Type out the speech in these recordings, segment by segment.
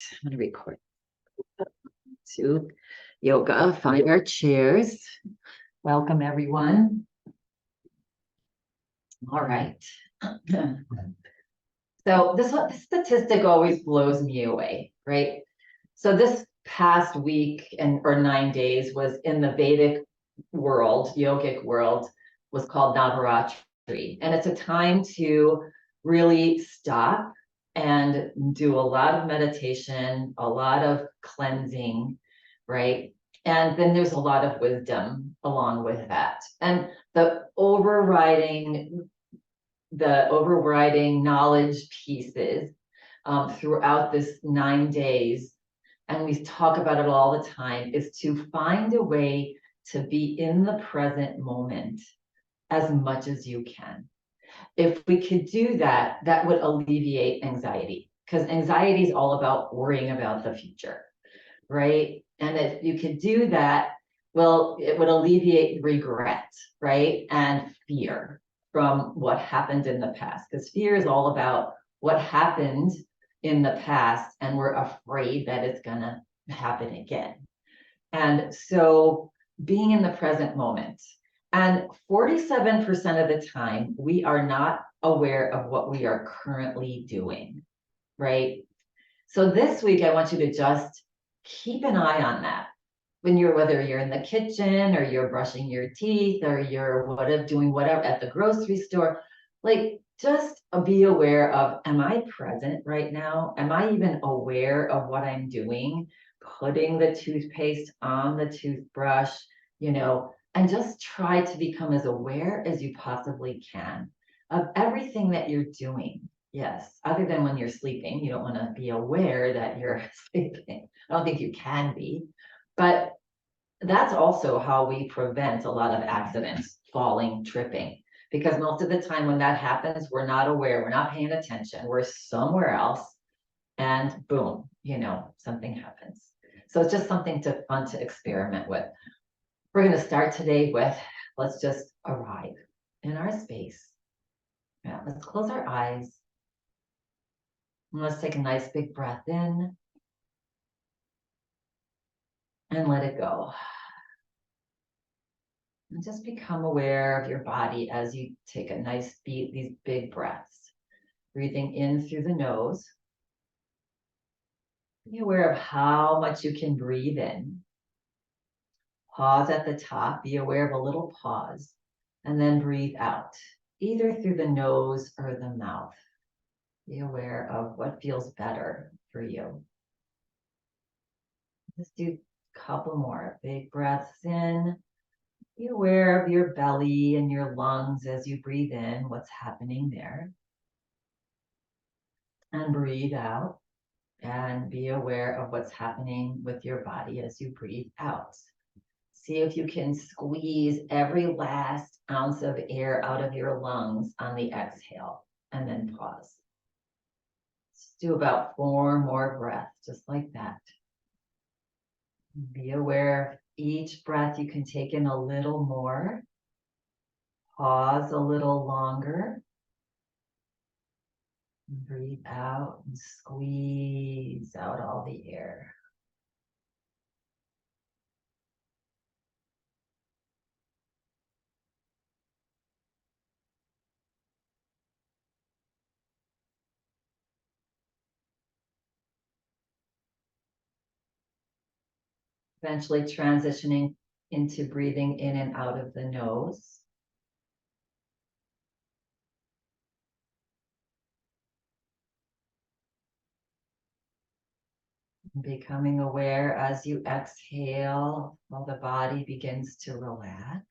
I'm going to record to yoga. Find our chairs. Welcome, everyone. All right. So this statistic always blows me away, right? So this past week or 9 days was in the Vedic world, yogic world, was called Navaratri. And it's a time to really stop and do a lot of meditation, a lot of cleansing, right? And then there's a lot of wisdom along with that. And the overriding knowledge pieces throughout this 9 days, and we talk about it all the time, is to find a way to be in the present moment as much as you can. If we could do that, that would alleviate anxiety, because anxiety is all about worrying about the future, right? And if you could do that, well, it would alleviate regret, right? And fear from what happened in the past, because fear is all about what happened in the past, and we're afraid that it's gonna happen again. And so being in the present moment, and 47% of the time, we are not aware of what we are currently doing, right? So this week, I want you to just keep an eye on that. Whether you're in the kitchen or you're brushing your teeth or you're doing whatever at the grocery store, like just be aware of, am I present right now? Am I even aware of what I'm doing? Putting the toothpaste on the toothbrush, and just try to become as aware as you possibly can of everything that you're doing. Yes, other than when you're sleeping, you don't want to be aware that you're sleeping. I don't think you can be, but that's also how we prevent a lot of accidents, falling, tripping, because most of the time when that happens, we're not aware, we're not paying attention, we're somewhere else, and boom, something happens. So it's just something fun to experiment with. We're going to start today with, let's just arrive in our space. Yeah, let's close our eyes. And let's take a nice big breath in and let it go. And just become aware of your body as you take a nice these big breaths. Breathing in through the nose. Be aware of how much you can breathe in. Pause at the top. Be aware of a little pause. And then breathe out, either through the nose or the mouth. Be aware of what feels better for you. Just do a couple more big breaths in. Be aware of your belly and your lungs as you breathe in, what's happening there. And breathe out, and be aware of what's happening with your body as you breathe out. See if you can squeeze every last ounce of air out of your lungs on the exhale, and then pause. Let's do about 4 more breaths, just like that. Be aware of each breath you can take in a little more. Pause a little longer. Breathe out and squeeze out all the air. Eventually transitioning into breathing in and out of the nose. Becoming aware as you exhale while the body begins to relax.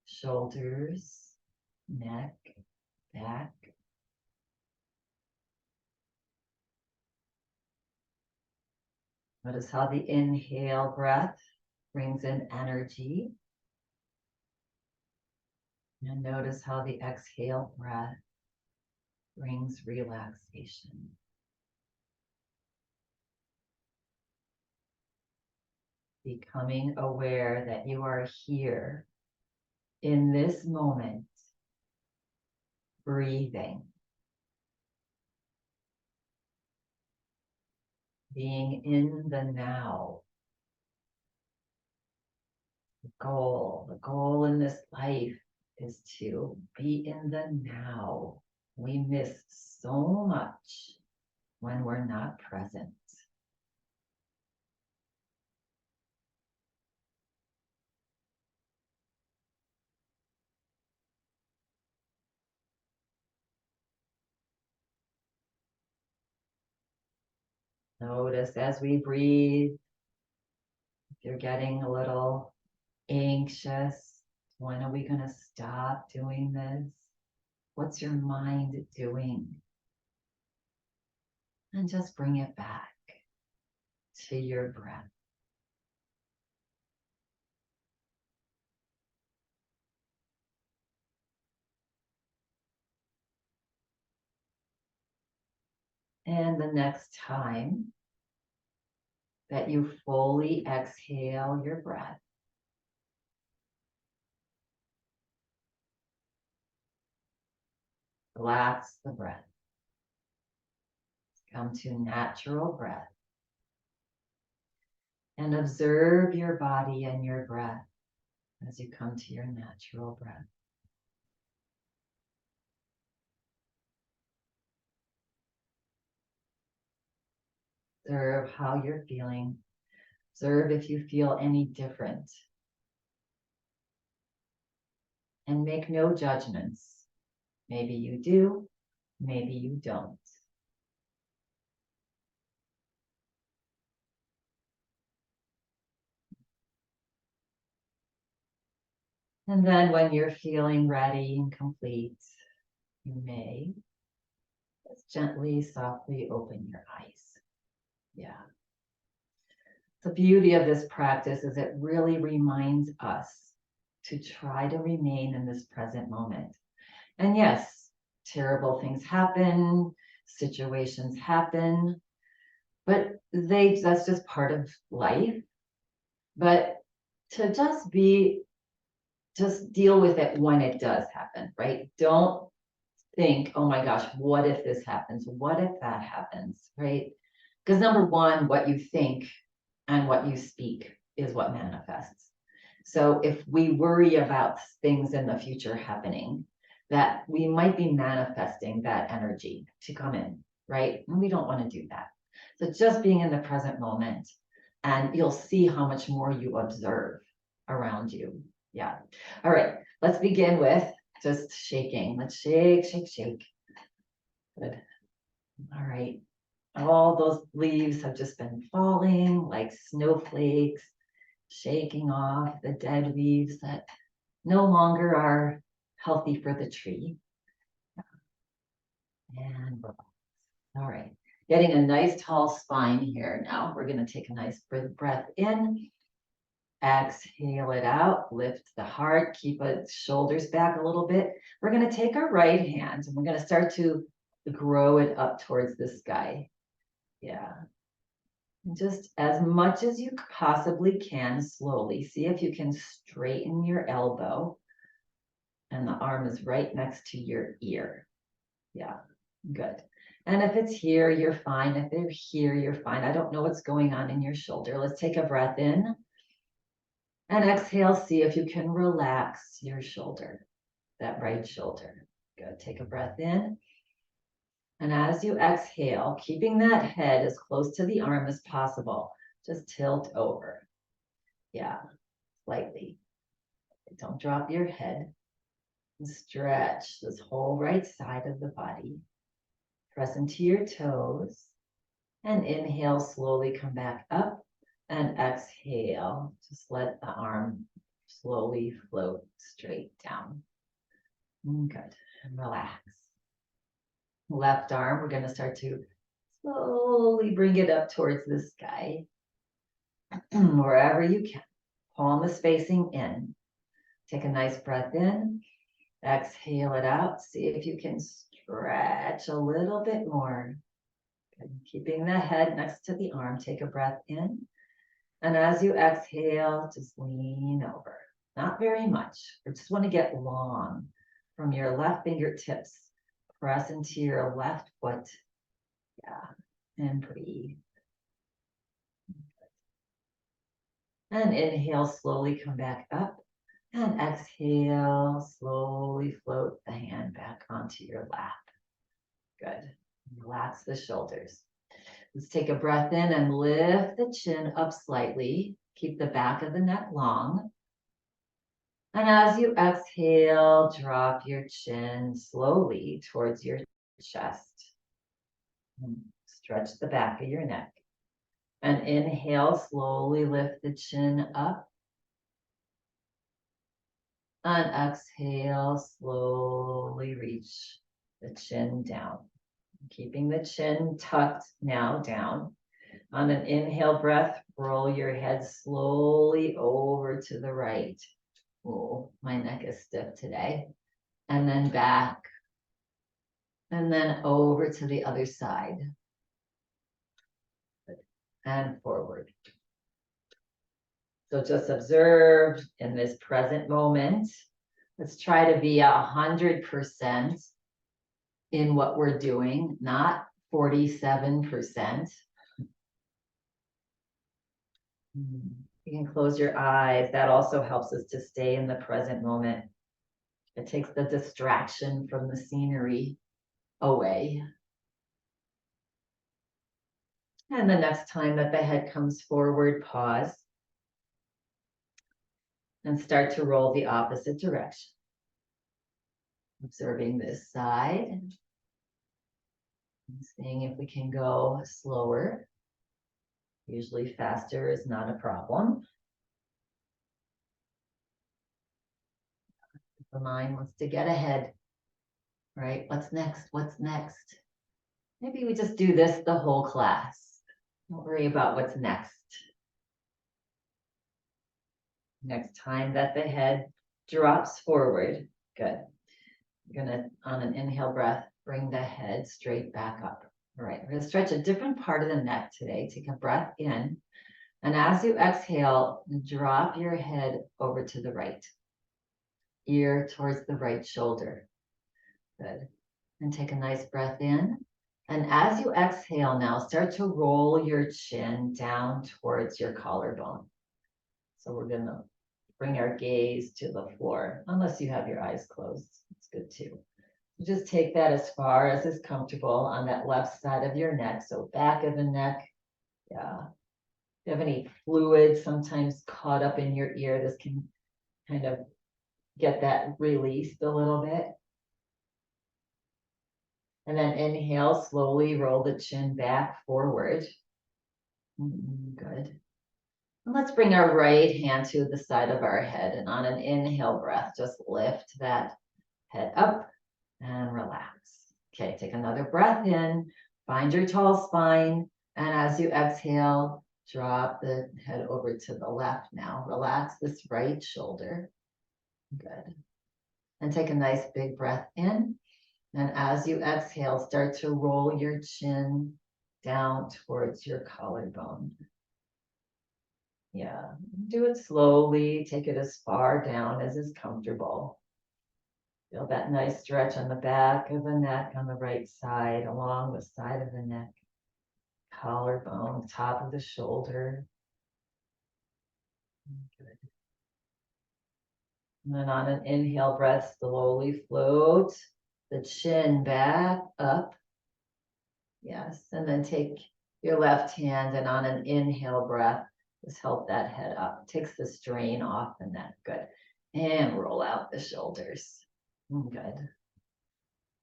Shoulders, neck, back. Notice how the inhale breath brings in energy. And notice how the exhale breath brings relaxation. Becoming aware that you are here in this moment, breathing. being in the now. The goal in this life is to be in the now. We miss so much when we're not present. Notice as we breathe, if you're getting a little anxious, when are we going to stop doing this? What's your mind doing? And just bring it back to your breath. And the next time that you fully exhale your breath, relax the breath. Come to natural breath and observe your body and your breath as you come to your natural breath. Observe how you're feeling. Observe if you feel any different. And make no judgments. Maybe you do, maybe you don't. And then when you're feeling ready and complete, you may just gently, softly open your eyes. Yeah. The beauty of this practice is it really reminds us to try to remain in this present moment. And yes, terrible things happen, situations happen, but that's just part of life. But to just deal with it when it does happen, right? Don't think, oh my gosh, what if this happens? What if that happens, right? Because number one, what you think and what you speak is what manifests. So if we worry about things in the future happening, that we might be manifesting that energy to come in, right? And we don't want to do that. So just being in the present moment, and you'll see how much more you observe around you. Yeah. All right. Let's begin with just shaking. Let's shake, shake, shake. Good. All right. All those leaves have just been falling like snowflakes, shaking off the dead leaves that no longer are healthy for the tree. And relax. All right. Getting a nice tall spine here now. We're going to take a nice breath in. Exhale it out, lift the heart, keep the shoulders back a little bit. We're going to take our right hand and we're going to start to grow it up towards the sky. Yeah. And just as much as you possibly can, slowly. See if you can straighten your elbow. And the arm is right next to your ear. Yeah, good. And if it's here, you're fine. If they're here, you're fine. I don't know what's going on in your shoulder. Let's take a breath in. And exhale, see if you can relax your shoulder, that right shoulder. Good. Take a breath in. And as you exhale, keeping that head as close to the arm as possible, just tilt over. Yeah, slightly. Don't drop your head. And stretch this whole right side of the body. Press into your toes. And inhale, slowly come back up. And exhale, just let the arm slowly float straight down. Good. And relax. Left arm, we're going to start to slowly bring it up towards the sky. Wherever you can. Palm is facing in. Take a nice breath in. Exhale it out. See if you can stretch a little bit more. Good. Keeping the head next to the arm. Take a breath in. And as you exhale, just lean over. Not very much. We just want to get long from your left fingertips. Press into your left foot. Yeah. And breathe. And inhale, slowly come back up. And exhale, slowly float the hand back onto your lap. Good. Relax the shoulders. Let's take a breath in and lift the chin up slightly. Keep the back of the neck long. And as you exhale, drop your chin slowly towards your chest. Stretch the back of your neck. And inhale, slowly lift the chin up. And exhale, slowly reach the chin down. Keeping the chin tucked now down. On an inhale breath, roll your head slowly over to the right. Oh, my neck is stiff today. And then back. And then over to the other side. And forward. So just observe in this present moment. Let's try to be 100% in what we're doing, not 47%. You can close your eyes. That also helps us to stay in the present moment. It takes the distraction from the scenery away. And the next time that the head comes forward, pause. And start to roll the opposite direction. Observing this side. And seeing if we can go slower. Usually faster is not a problem. The mind wants to get ahead, right? What's next? What's next? Maybe we just do this the whole class. Don't worry about what's next. Next time that the head drops forward, good. You're gonna, on an inhale breath, bring the head straight back up. All right, we're gonna stretch a different part of the neck today. Take a breath in, and as you exhale, drop your head over to the right. Ear towards the right shoulder. Good. And take a nice breath in. And as you exhale now, start to roll your chin down towards your collarbone. So we're gonna bring our gaze to the floor, unless you have your eyes closed. It's good too. Just take that as far as is comfortable on that left side of your neck. So back of the neck. Yeah. If you have any fluid sometimes caught up in your ear, this can kind of get that released a little bit. And then inhale, slowly roll the chin back forward. Good. And let's bring our right hand to the side of our head. And on an inhale breath, just lift that head up and relax. Okay, take another breath in. Find your tall spine. And as you exhale, drop the head over to the left now. Relax this right shoulder. Good. And take a nice big breath in. And as you exhale, start to roll your chin down towards your collarbone. Yeah, do it slowly. Take it as far down as is comfortable. Feel that nice stretch on the back of the neck on the right side, along the side of the neck, collarbone, top of the shoulder. Good. And then on an inhale breath, slowly float the chin back up. Yes, and then take your left hand and on an inhale breath, just help that head up. Takes the strain off the neck. Good. And roll out the shoulders. Good.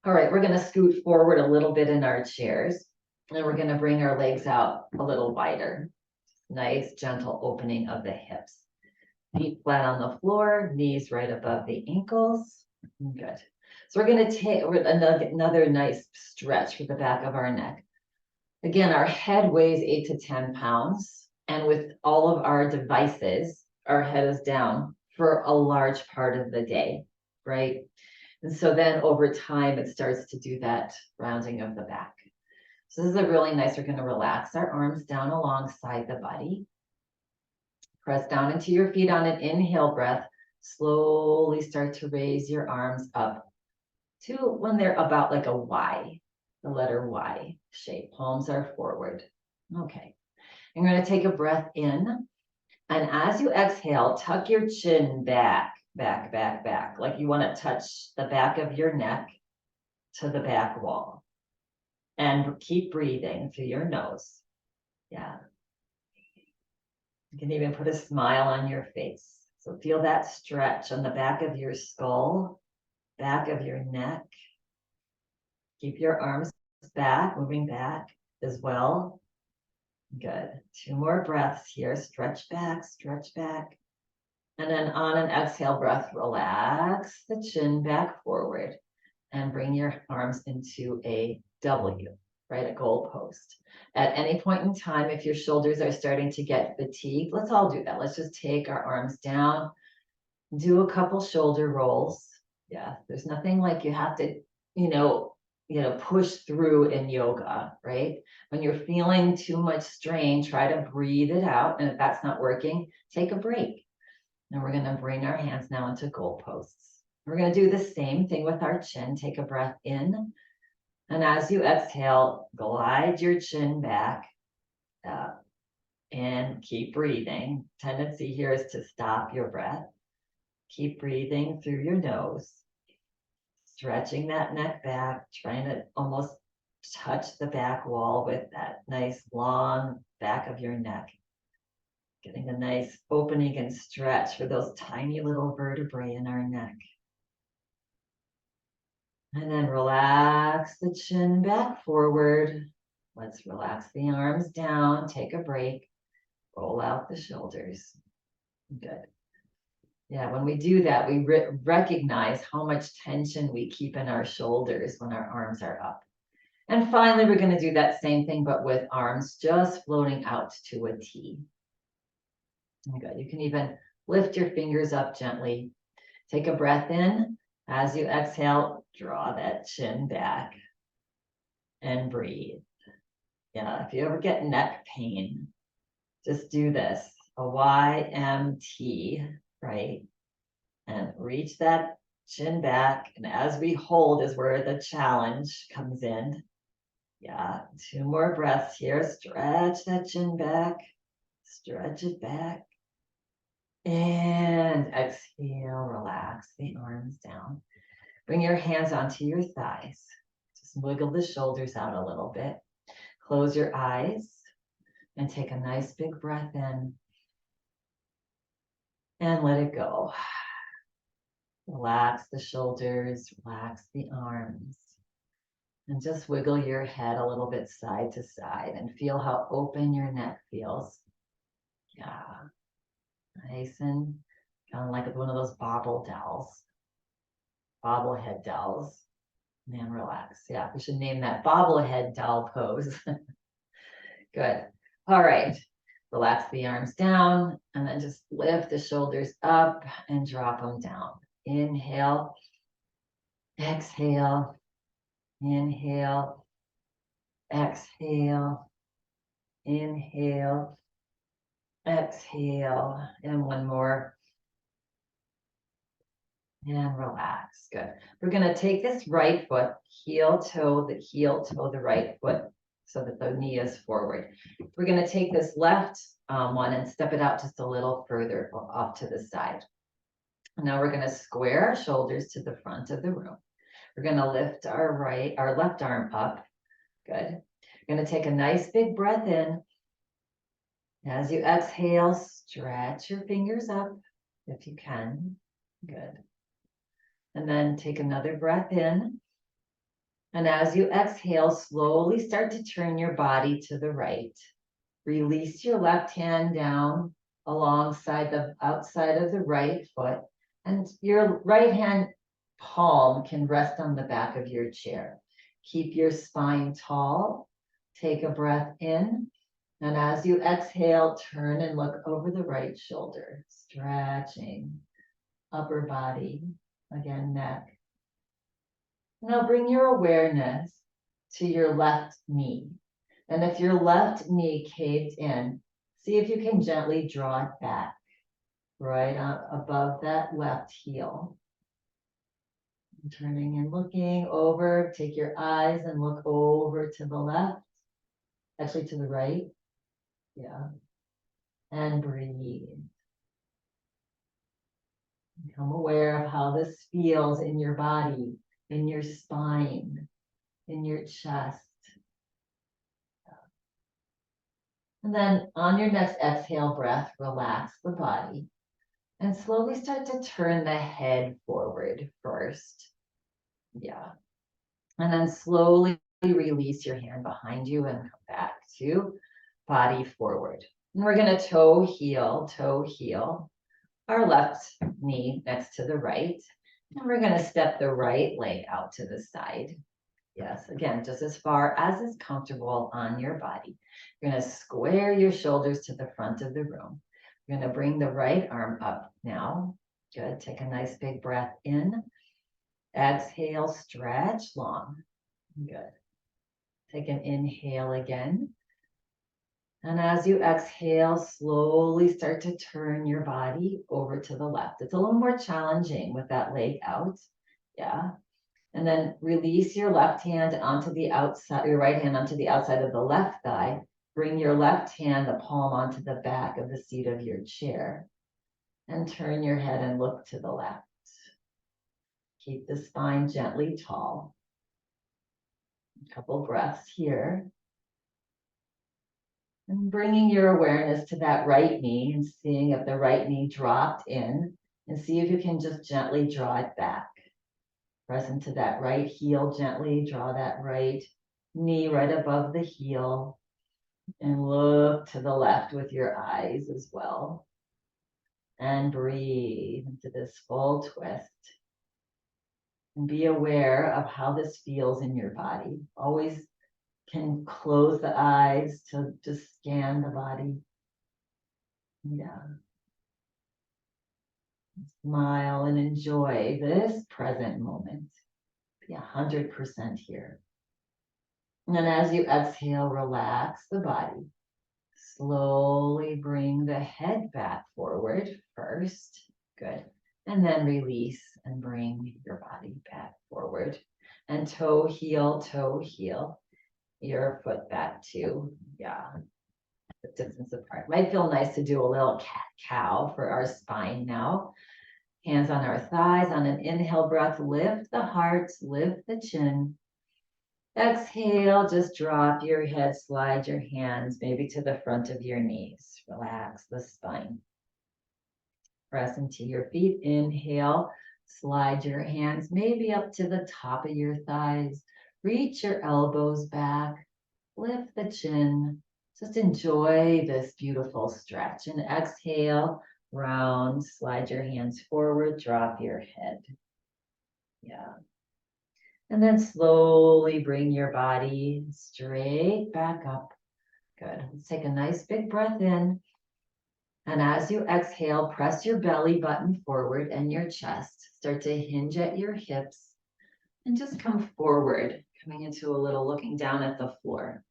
All right, we're going to scoot forward a little bit in our chairs. And we're going to bring our legs out a little wider. Nice, gentle opening of the hips. Feet flat on the floor, knees right above the ankles. Good. So we're going to take another nice stretch for the back of our neck. Again, our head weighs 8 to 10 pounds. And with all of our devices, our head is down for a large part of the day, right? And so then over time, it starts to do that rounding of the back. So this is a really nice, we're going to relax our arms down alongside the body. Press down into your feet on an inhale breath. Slowly start to raise your arms up to when they're about like a Y, the letter Y shape. Palms are forward. Okay. I'm going to take a breath in. And as you exhale, tuck your chin back, back, back, back, like you want to touch the back of your neck to the back wall. And keep breathing through your nose. Yeah. You can even put a smile on your face. So feel that stretch on the back of your skull, back of your neck. Keep your arms back, moving back as well. Good. 2 more breaths here. Stretch back, stretch back. And then on an exhale breath, relax the chin back forward and bring your arms into a W, right? A goalpost. At any point in time, if your shoulders are starting to get fatigued, let's all do that. Let's just take our arms down, do a couple shoulder rolls. Yeah, there's nothing like you have to, push through in yoga, right? When you're feeling too much strain, try to breathe it out. And if that's not working, take a break. And we're going to bring our hands now into goalposts. We're going to do the same thing with our chin. Take a breath in. And as you exhale, glide your chin back up and keep breathing. Tendency here is to stop your breath. Keep breathing through your nose. Stretching that neck back, trying to almost touch the back wall with that nice long back of your neck. Getting a nice opening and stretch for those tiny little vertebrae in our neck. And then relax the chin back forward. Let's relax the arms down, take a break, roll out the shoulders. Good. Yeah, when we do that, we recognize how much tension we keep in our shoulders when our arms are up. And finally, we're going to do that same thing, but with arms just floating out to a T. Good. You can even lift your fingers up gently. Take a breath in. As you exhale, draw that chin back and breathe. Yeah, if you ever get neck pain, just do this, a YMT, right? And reach that chin back. And as we hold is where the challenge comes in. Yeah, 2 more breaths here. Stretch that chin back, stretch it back. And exhale, relax the arms down. Bring your hands onto your thighs. Just wiggle the shoulders out a little bit. Close your eyes and take a nice big breath in and let it go. Relax the shoulders, relax the arms, and just wiggle your head a little bit side to side and feel how open your neck feels. Yeah, nice and kind of like one of those bobblehead dolls. And relax. Yeah, we should name that bobblehead doll pose. Good. All right. Relax the arms down and then just lift the shoulders up and drop them down. Inhale, exhale, inhale, exhale, inhale, exhale, and one more. And relax. Good. We're going to take this right foot, heel toe, the right foot, so that the knee is forward. We're going to take this left one and step it out just a little further off to the side. Now we're going to square our shoulders to the front of the room. We're going to lift our left arm up. Good. We're going to take a nice big breath in. As you exhale, stretch your fingers up if you can. Good. And then take another breath in. And as you exhale, slowly start to turn your body to the right. Release your left hand down alongside the outside of the right foot. And your right hand palm can rest on the back of your chair. Keep your spine tall. Take a breath in. And as you exhale, turn and look over the right shoulder, stretching upper body. Again, neck. Now bring your awareness to your left knee. And if your left knee caved in, see if you can gently draw it back, right up above that left heel. And turning and looking over, take your eyes and look over to the left, actually to the right. Yeah. And breathe. Become aware of how this feels in your body, in your spine, in your chest. And then on your next exhale breath, relax the body and slowly start to turn the head forward first. Yeah. And then slowly release your hand behind you and come back to body forward. And we're going to toe heel our left knee next to the right. And we're going to step the right leg out to the side. Yes, again, just as far as is comfortable on your body. You're going to square your shoulders to the front of the room. You're going to bring the right arm up now. Good. Take a nice big breath in. Exhale, stretch long. Good. Take an inhale again. And as you exhale, slowly start to turn your body over to the left. It's a little more challenging with that leg out. Yeah. And then release your left hand onto the outside, your right hand onto the outside of the left thigh. Bring your left hand, the palm onto the back of the seat of your chair. And turn your head and look to the left. Keep the spine gently tall. A couple breaths here. And bringing your awareness to that right knee and seeing if the right knee dropped in, and see if you can just gently draw it back. Press into that right heel gently, draw that right knee right above the heel, and look to the left with your eyes as well. And breathe into this full twist. And be aware of how this feels in your body. Always can close the eyes to just scan the body. Yeah. Smile and enjoy this present moment. Be 100% here. And then as you exhale, relax the body. Slowly bring the head back forward first. Good. And then release and bring your body back forward. And toe heel, your foot back too. Yeah. The distance apart. Might feel nice to do a little cat-cow for our spine now. Hands on our thighs. On an inhale breath, lift the heart, lift the chin. Exhale, just drop your head, slide your hands maybe to the front of your knees. Relax the spine. Press into your feet. Inhale, slide your hands maybe up to the top of your thighs. Reach your elbows back. Lift the chin. Just enjoy this beautiful stretch. And exhale, round, slide your hands forward, drop your head. Yeah. And then slowly bring your body straight back up. Good. Let's take a nice big breath in. And as you exhale, press your belly button forward and your chest. Start to hinge at your hips and just come forward, coming into a little looking down at the floor.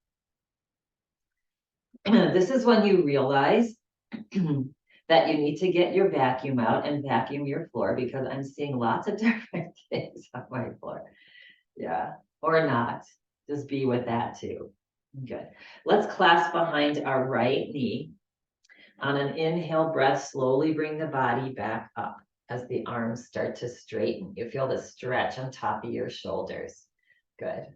This is when you realize that you need to get your vacuum out and vacuum your floor, because I'm seeing lots of different things on my floor. Yeah, or not. Just be with that too. Good. Let's clasp behind our right knee. On an inhale breath, slowly bring the body back up as the arms start to straighten. You feel the stretch on top of your shoulders. Good.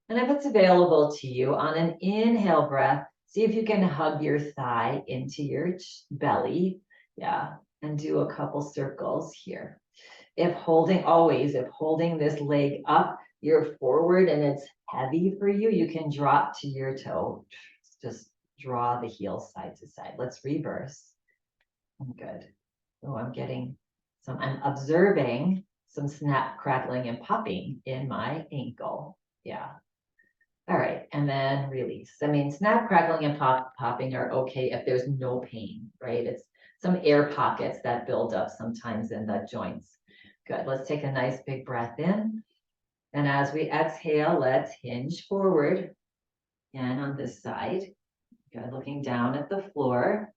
And if it's available to you, on an inhale breath, see if you can hug your thigh into your belly. Yeah, and do a couple circles here. If holding this leg up, you're forward and it's heavy for you, you can drop to your toe. Just draw the heels side to side. Let's reverse. Good. Oh, I'm observing some snap, crackling, and popping in my ankle. Yeah. All right, and then release. I mean, snap, crackling, and popping are okay if there's no pain, right? It's some air pockets that build up sometimes in the joints. Good, let's take a nice big breath in. And as we exhale, let's hinge forward. And on this side, good, looking down at the floor.